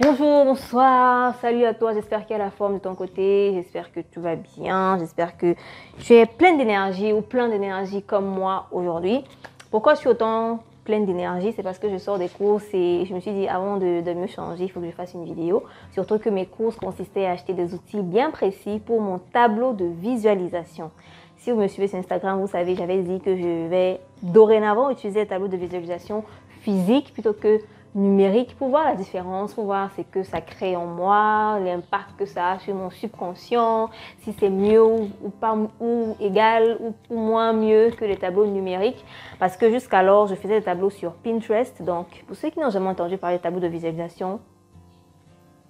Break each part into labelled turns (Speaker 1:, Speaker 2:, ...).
Speaker 1: Bonjour, bonsoir, salut à toi, j'espère qu'il y a la forme de ton côté, j'espère que tout va bien, j'espère que tu es pleine d'énergie ou plein d'énergie comme moi aujourd'hui. Pourquoi je suis autant pleine d'énergie? C'est parce que je sors des courses et je me suis dit avant de me changer, il faut que je fasse une vidéo. Surtout que mes courses consistaient à acheter des outils bien précis pour mon tableau de visualisation. Si vous me suivez sur Instagram, vous savez, j'avais dit que je vais dorénavant utiliser le tableau de visualisation physique plutôt que numérique pour voir la différence, pour voir ce que ça crée en moi, l'impact que ça a sur mon subconscient, si c'est mieux ou pas, ou égal ou moins mieux que les tableaux numériques. Parce que jusqu'alors, je faisais des tableaux sur Pinterest. Donc, pour ceux qui n'ont jamais entendu parler de tableaux de visualisation,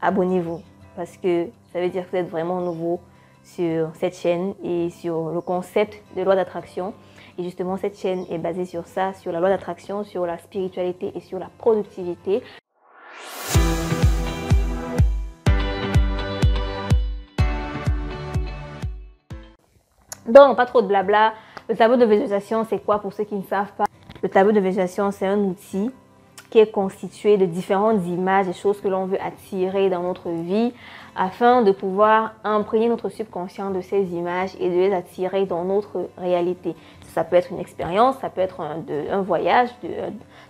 Speaker 1: abonnez-vous. Parce que ça veut dire que vous êtes vraiment nouveau sur cette chaîne et sur le concept de loi d'attraction. Et justement, cette chaîne est basée sur ça, sur la loi d'attraction, sur la spiritualité et sur la productivité. Donc, pas trop de blabla. Le tableau de visualisation, c'est quoi pour ceux qui ne savent pas? Le tableau de visualisation, c'est un outil qui est constitué de différentes images, des choses que l'on veut attirer dans notre vie afin de pouvoir imprégner notre subconscient de ces images et de les attirer dans notre réalité. Ça peut être une expérience, ça peut être un voyage,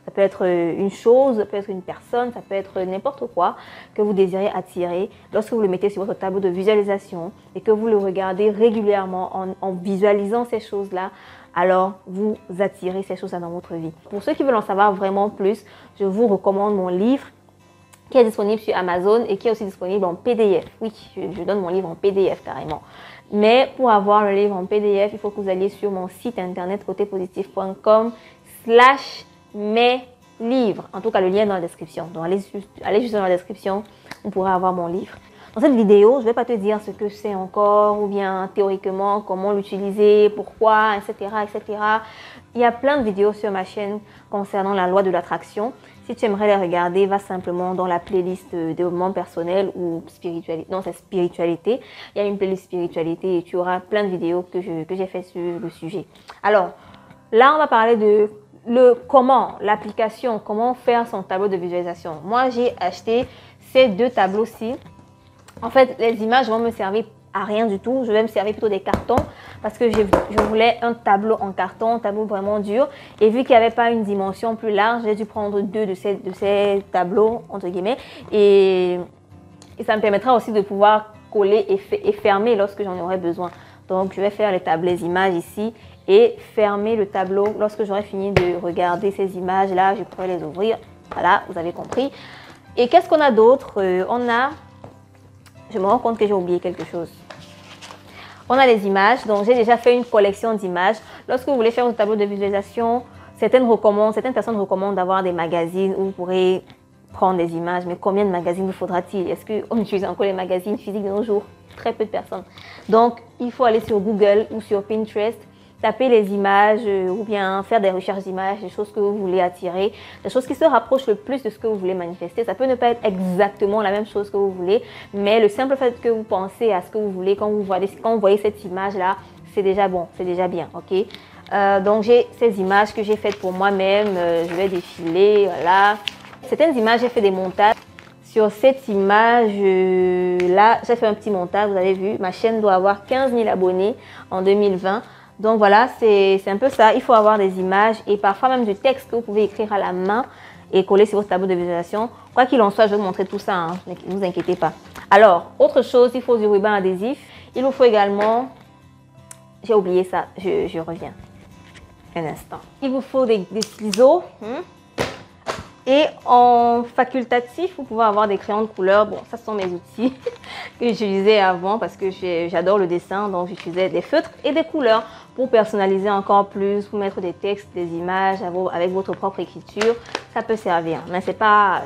Speaker 1: ça peut être une chose, ça peut être une personne, ça peut être n'importe quoi que vous désirez attirer. Lorsque vous le mettez sur votre tableau de visualisation et que vous le regardez régulièrement en visualisant ces choses-là, alors vous attirez ces choses-là dans votre vie. Pour ceux qui veulent en savoir vraiment plus, je vous recommande mon livre qui est disponible sur Amazon et qui est aussi disponible en PDF. Oui, je donne mon livre en PDF carrément. Mais pour avoir le livre en PDF, il faut que vous alliez sur mon site internet cotépositif.com/mes-livres. En tout cas, le lien est dans la description. Donc, allez juste dans la description, vous pourrez avoir mon livre. Dans cette vidéo, je ne vais pas te dire ce que c'est encore ou bien théoriquement, comment l'utiliser, pourquoi, etc., etc. Il y a plein de vidéos sur ma chaîne concernant la loi de l'attraction. Si tu aimerais les regarder, va simplement dans la playlist développement personnel ou spiritualité. Non, c'est spiritualité. Il y a une playlist spiritualité et tu auras plein de vidéos que j'ai fait sur le sujet. Alors, là, on va parler de l'application, comment faire son tableau de visualisation. Moi, j'ai acheté ces deux tableaux-ci. En fait, les images vont me servir à rien du tout. Je vais me servir plutôt des cartons parce que je voulais un tableau en carton, un tableau vraiment dur. Et vu qu'il n'y avait pas une dimension plus large, j'ai dû prendre deux de ces tableaux, entre guillemets. Et ça me permettra aussi de pouvoir coller et fermer lorsque j'en aurai besoin. Donc, je vais faire les images ici et fermer le tableau. Lorsque j'aurai fini de regarder ces images-là, je pourrai les ouvrir. Voilà, vous avez compris. Et qu'est-ce qu'on a d'autre? Je me rends compte que j'ai oublié quelque chose. On a les images. Donc, j'ai déjà fait une collection d'images. Lorsque vous voulez faire un tableau de visualisation, certaines personnes recommandent d'avoir des magazines où vous pourrez prendre des images. Mais combien de magazines vous faudra-t-il? Est-ce qu'on utilise encore les magazines physiques de nos jours? Très peu de personnes. Donc, il faut aller sur Google ou sur Pinterest, taper les images ou bien faire des recherches d'images, des choses que vous voulez attirer, des choses qui se rapprochent le plus de ce que vous voulez manifester. Ça peut ne pas être exactement la même chose que vous voulez, mais le simple fait que vous pensez à ce que vous voulez quand vous voyez cette image-là, c'est déjà bon, c'est déjà bien, ok? Donc, j'ai ces images que j'ai faites pour moi-même. Je vais défiler, voilà. Certaines images, j'ai fait des montages. Sur cette image-là, j'ai fait un petit montage, vous avez vu. Ma chaîne doit avoir 15 000 abonnés en 2020. Donc voilà, c'est un peu ça. Il faut avoir des images et parfois même du texte que vous pouvez écrire à la main et coller sur votre tableau de visualisation. Quoi qu'il en soit, je vais vous montrer tout ça, hein. Ne vous inquiétez pas. Alors, autre chose, il faut du ruban adhésif. Il vous faut également... J'ai oublié ça, je reviens. Un instant. Il vous faut des ciseaux. Et en facultatif, vous pouvez avoir des crayons de couleur. Bon, ça sont mes outils que j'utilisais avant parce que j'adore le dessin. Donc, j'utilisais des feutres et des couleurs pour personnaliser encore plus, pour mettre des textes, des images avec votre propre écriture. Ça peut servir, mais c'est pas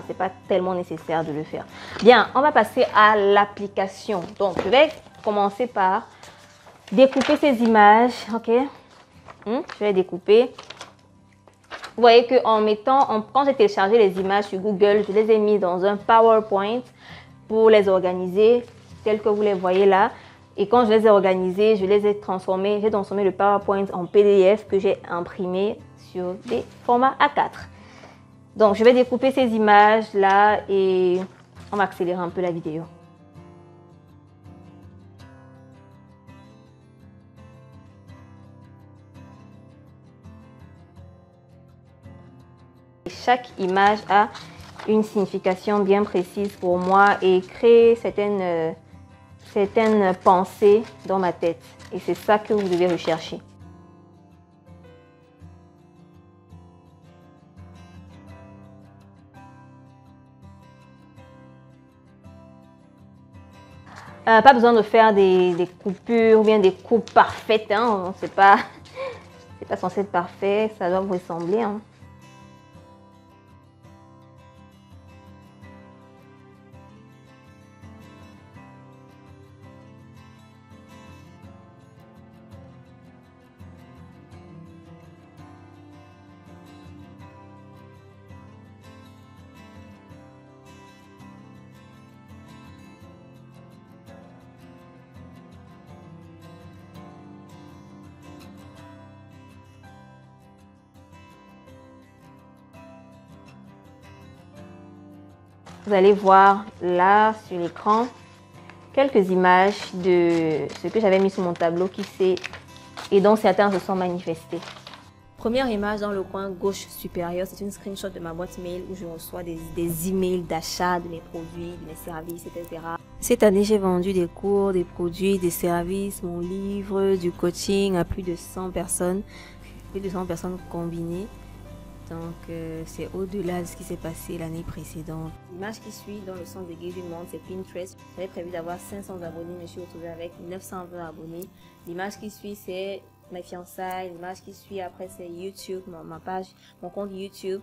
Speaker 1: tellement nécessaire de le faire. Bien, on va passer à l'application. Donc, je vais commencer par découper ces images. Ok, je vais découper. Vous voyez que quand j'ai téléchargé les images sur Google, je les ai mis dans un PowerPoint pour les organiser telles que vous les voyez là. Et quand je les ai organisées, j'ai transformé le PowerPoint en PDF que j'ai imprimé sur des formats A4. Donc, je vais découper ces images là et On va accélérer un peu la vidéo. Chaque image a une signification bien précise pour moi et crée certaines pensées dans ma tête. Et c'est ça que vous devez rechercher. Pas besoin de faire des coupures ou bien des coupes parfaites. Hein. C'est pas censé être parfait, ça doit vous ressembler. Hein. Vous allez voir là sur l'écran quelques images de ce que j'avais mis sur mon tableau et dont certains se sont manifestés. Première image dans le coin gauche supérieur, c'est une screenshot de ma boîte mail où je reçois des emails d'achat de mes produits, de mes services, etc. Cette année, j'ai vendu des cours, des produits, des services, mon livre, du coaching à plus de 100 personnes, plus de 100 personnes combinées. Donc, c'est au-delà de ce qui s'est passé l'année précédente. L'image qui suit dans le sens de guide du monde, c'est Pinterest. J'avais prévu d'avoir 500 abonnés, mais je suis retrouvée avec 920 abonnés. L'image qui suit, c'est mes fiançailles. L'image qui suit après, c'est YouTube, ma page, mon compte YouTube.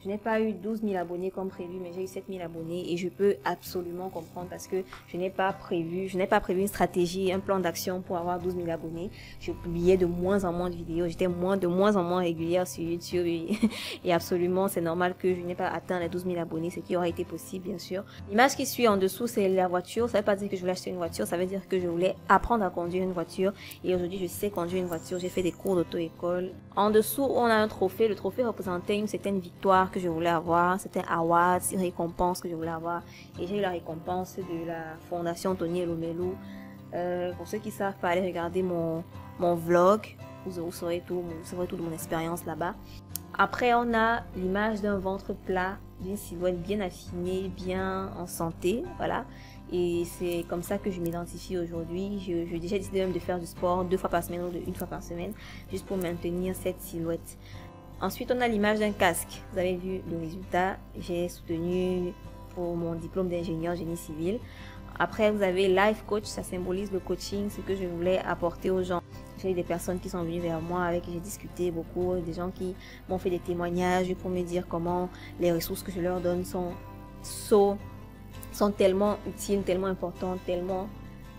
Speaker 1: Je n'ai pas eu 12 000 abonnés comme prévu, mais j'ai eu 7 000 abonnés et je peux absolument comprendre parce que je n'ai pas prévu une stratégie, un plan d'action pour avoir 12 000 abonnés. Je publiais de moins en moins de vidéos, j'étais de moins en moins régulière sur YouTube et absolument c'est normal que je n'ai pas atteint les 12 000 abonnés, ce qui aurait été possible bien sûr. L'image qui suit en dessous, c'est la voiture. Ça ne veut pas dire que je voulais acheter une voiture, ça veut dire que je voulais apprendre à conduire une voiture et aujourd'hui je sais conduire une voiture. J'ai fait des cours d'auto-école. En dessous, on a un trophée. Le trophée représentait une certaine victoire que je voulais avoir, c'était un award, une récompense que je voulais avoir et j'ai eu la récompense de la fondation Tony Elomelu. Pour ceux qui savent pas, aller regarder mon vlog, vous saurez tout de mon expérience là-bas. Après, on a l'image d'un ventre plat, d'une silhouette bien affinée, bien en santé, voilà. Et c'est comme ça que je m'identifie aujourd'hui. J'ai déjà décidé même de faire du sport 2 fois par semaine ou une fois par semaine, juste pour maintenir cette silhouette. Ensuite, on a l'image d'un casque. Vous avez vu le résultat. J'ai soutenu pour mon diplôme d'ingénieur génie civil. Après, vous avez Life Coach. Ça symbolise le coaching, ce que je voulais apporter aux gens. J'ai eu des personnes qui sont venues vers moi, avec qui j'ai discuté beaucoup. Des gens qui m'ont fait des témoignages pour me dire comment les ressources que je leur donne sont tellement utiles, tellement importantes, tellement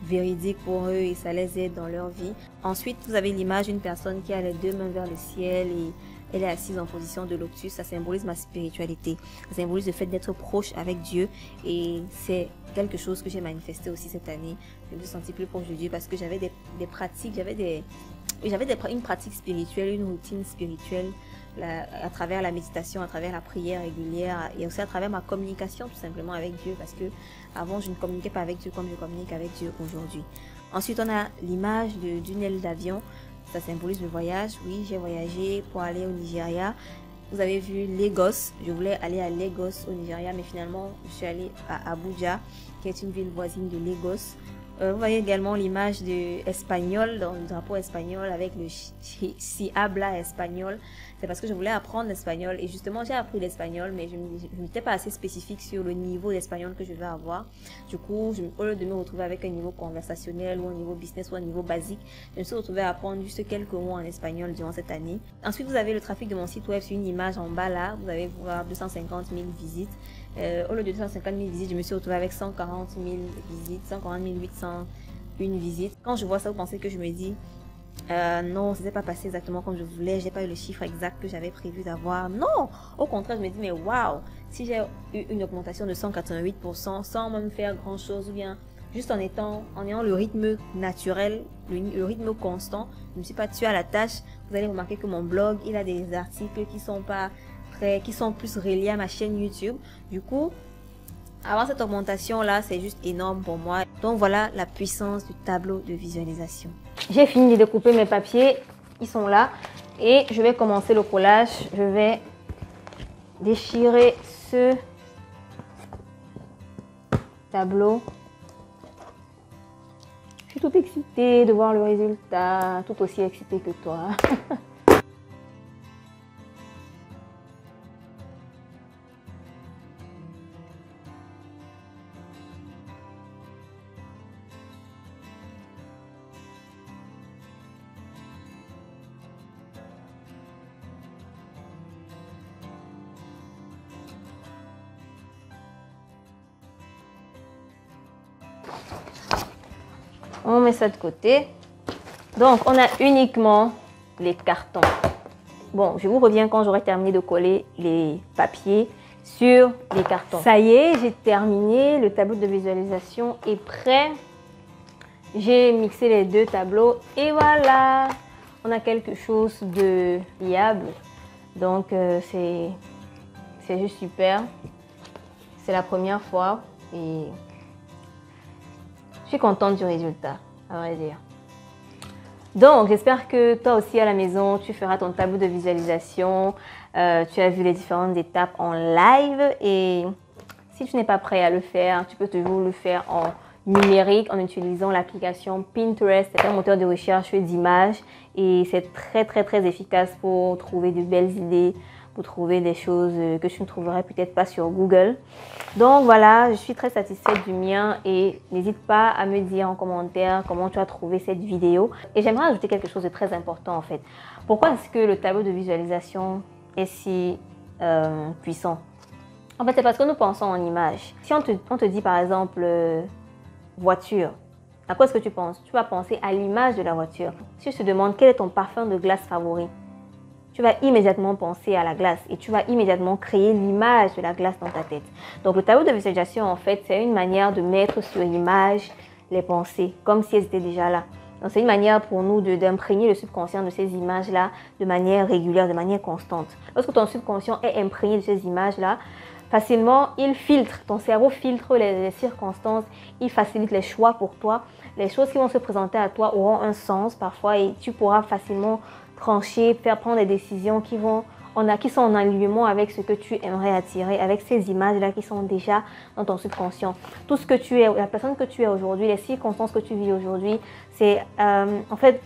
Speaker 1: véridiques pour eux et ça les aide dans leur vie. Ensuite, vous avez l'image d'une personne qui a les 2 mains vers le ciel et elle est assise en position de lotus. Ça symbolise ma spiritualité. Ça symbolise le fait d'être proche avec Dieu. Et c'est quelque chose que j'ai manifesté aussi cette année. Je me suis sentie plus proche de Dieu parce que j'avais des pratiques, une pratique spirituelle, une routine spirituelle à travers la méditation, à travers la prière régulière et aussi à travers ma communication tout simplement avec Dieu parce que avant je ne communiquais pas avec Dieu comme je communique avec Dieu aujourd'hui. Ensuite, on a l'image d'une aile d'avion. Ça symbolise le voyage. Oui, j'ai voyagé pour aller au Nigeria. Vous avez vu Lagos. Je voulais aller à Lagos au Nigeria, mais finalement, je suis allée à Abuja, qui est une ville voisine de Lagos. Vous voyez également l'image de espagnol, dans le drapeau espagnol avec le si habla espagnol. C'est parce que je voulais apprendre l'espagnol et justement j'ai appris l'espagnol, mais je n'étais pas assez spécifique sur le niveau d'espagnol que je vais avoir. Du coup, au lieu de me retrouver avec un niveau conversationnel ou un niveau business ou un niveau basique, je me suis retrouvée à apprendre juste quelques mots en espagnol durant cette année. Ensuite, vous avez le trafic de mon site web sur une image en bas là. Vous allez voir 250 000 visites. Au lieu de 250 000 visites, je me suis retrouvée avec 140 000 visites, 140 801 visites. Quand je vois ça, vous pensez que je me dis non, ça s'est pas passé exactement comme je voulais, j'ai pas eu le chiffre exact que j'avais prévu d'avoir. Non, au contraire, je me dis mais waouh, si j'ai eu une augmentation de 188% sans même faire grand chose ou bien juste en ayant le rythme naturel, le rythme constant, je ne me suis pas tuée à la tâche. Vous allez remarquer que mon blog, il a des articles qui sont plus reliés à ma chaîne YouTube. Du coup, Avoir cette augmentation-là, c'est juste énorme pour moi. Donc voilà la puissance du tableau de visualisation. J'ai fini de découper mes papiers. Ils sont là. Et je vais commencer le collage. Je vais déchirer ce tableau. Je suis toute excitée de voir le résultat. Tout aussi excitée que toi. On met ça de côté. Donc, on a uniquement les cartons. Bon, je vous reviens quand j'aurai terminé de coller les papiers sur les cartons. Ça y est, j'ai terminé. Le tableau de visualisation est prêt. J'ai mixé les deux tableaux et voilà. On a quelque chose de liable. Donc, c'est juste super. C'est la première fois et je suis contente du résultat, à vrai dire. Donc, j'espère que toi aussi à la maison, tu feras ton tableau de visualisation. Tu as vu les différentes étapes en live. Et si tu n'es pas prêt à le faire, tu peux toujours le faire en numérique en utilisant l'application Pinterest. C'est un moteur de recherche d'images et c'est très efficace pour trouver de belles idées, pour trouver des choses que tu ne trouverais peut-être pas sur Google. Donc voilà, je suis très satisfaite du mien et n'hésite pas à me dire en commentaire comment tu as trouvé cette vidéo. Et j'aimerais ajouter quelque chose de très important en fait. Pourquoi est-ce que le tableau de visualisation est si puissant? En fait, c'est parce que nous pensons en images. Si on te dit par exemple voiture, à quoi est-ce que tu penses? Tu vas penser à l'image de la voiture. Si je te demande quel est ton parfum de glace favori, tu vas immédiatement penser à la glace et tu vas immédiatement créer l'image de la glace dans ta tête. Donc le tableau de visualisation, en fait, c'est une manière de mettre sur l'image les pensées, comme si elles étaient déjà là. Donc c'est une manière pour nous d'imprégner le subconscient de ces images-là de manière régulière, de manière constante. Lorsque ton subconscient est imprégné de ces images-là, facilement, il filtre, ton cerveau filtre les circonstances, il facilite les choix pour toi. Les choses qui vont se présenter à toi auront un sens parfois et tu pourras facilement trancher, faire prendre des décisions qui sont en alignement avec ce que tu aimerais attirer, avec ces images-là qui sont déjà dans ton subconscient. Tout ce que tu es, la personne que tu es aujourd'hui, les circonstances que tu vis aujourd'hui, c'est en fait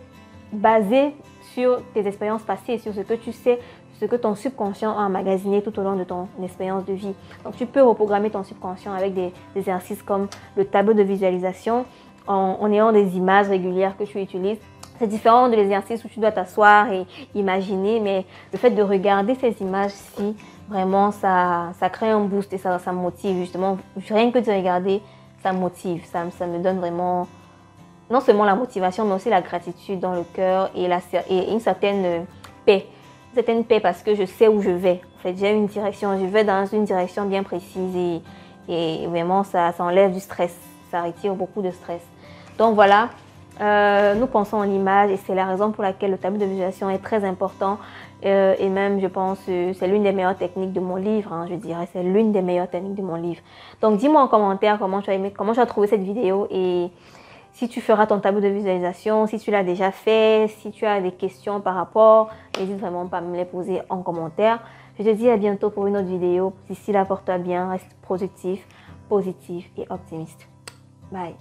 Speaker 1: basé sur tes expériences passées et sur ce que tu sais, ce que ton subconscient a emmagasiné tout au long de ton expérience de vie. Donc tu peux reprogrammer ton subconscient avec des exercices comme le tableau de visualisation en ayant des images régulières que tu utilises. C'est différent de l'exercice où tu dois t'asseoir et imaginer, mais le fait de regarder ces images-ci, vraiment, ça crée un boost et ça motive justement. Rien que de regarder, ça motive. Ça me donne vraiment, non seulement la motivation, mais aussi la gratitude dans le cœur et une certaine paix. Une certaine paix parce que je sais où je vais. En fait, j'ai une direction, je vais dans une direction bien précise et vraiment, ça enlève du stress. Ça retire beaucoup de stress. Donc voilà. Nous pensons en image et c'est la raison pour laquelle le tableau de visualisation est très important et même je pense c'est l'une des meilleures techniques de mon livre, hein, je dirais c'est l'une des meilleures techniques de mon livre. Donc dis-moi en commentaire comment tu as aimé, comment tu as trouvé cette vidéo et si tu feras ton tableau de visualisation, si tu l'as déjà fait, si tu as des questions par rapport, n'hésite vraiment pas à me les poser en commentaire. Je te dis à bientôt pour une autre vidéo. D'ici là, porte-toi bien, reste productif, positif et optimiste. Bye.